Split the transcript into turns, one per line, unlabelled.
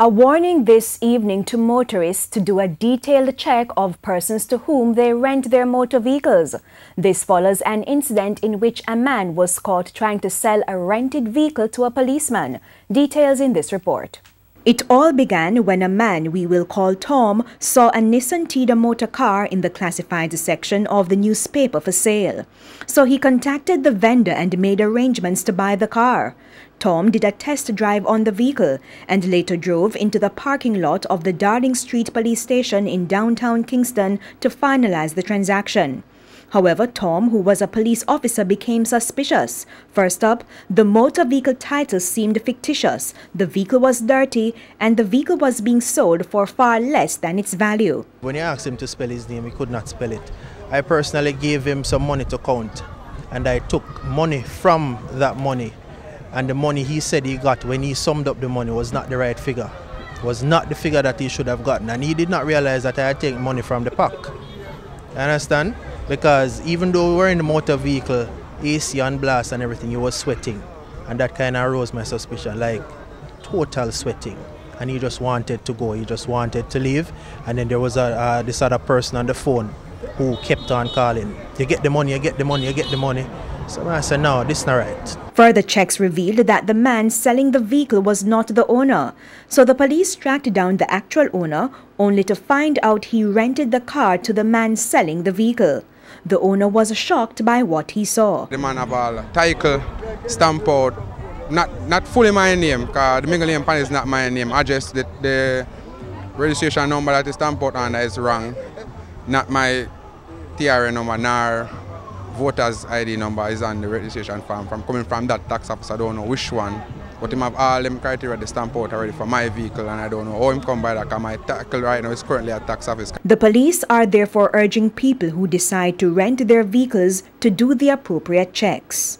A warning this evening to motorists to do a detailed check of persons to whom they rent their motor vehicles. This follows an incident in which a man was caught trying to sell a rented vehicle to a policeman. Details in this report. It all began when a man we will call Tom saw a Nissan Tida motor car in the classified section of the newspaper for sale. So he contacted the vendor and made arrangements to buy the car. Tom did a test drive on the vehicle and later drove into the parking lot of the Darling Street police station in downtown Kingston to finalize the transaction. However, Tom, who was a police officer, became suspicious. First up, the motor vehicle title seemed fictitious, the vehicle was dirty, and the vehicle was being sold for far less than its value.
When you asked him to spell his name, he could not spell it. I personally gave him some money to count, and I took money from that money. And the money he said he got when he summed up the money was not the right figure. Was not the figure that he should have gotten. And he did not realize that I had taken money from the pack. You understand? Because even though we were in the motor vehicle, AC on blast and everything, he was sweating. And that kind of aroused my suspicion, like total sweating. And he just wanted to go, he just wanted to leave. And then there was this other person on the phone who kept on calling. You get the money, you get the money, you get the money. So I said, no, this is not right.
Further checks revealed that the man selling the vehicle was not the owner. So the police tracked down the actual owner, only to find out he rented the car to the man selling the vehicle. The owner was shocked by what he saw.
The man have a title, stamp out, not fully my name, because the middle name is not my name. I just the registration number that is stamped out on is wrong. Not my TRA number, nor voter's ID number is on the registration form. Coming from that tax office, I don't know which one. But him have all them criteria the stamp out already for my vehicle, and I don't know how him come by that, because my tackle right now is currently at tax office.
The police are therefore urging people who decide to rent their vehicles to do the appropriate checks.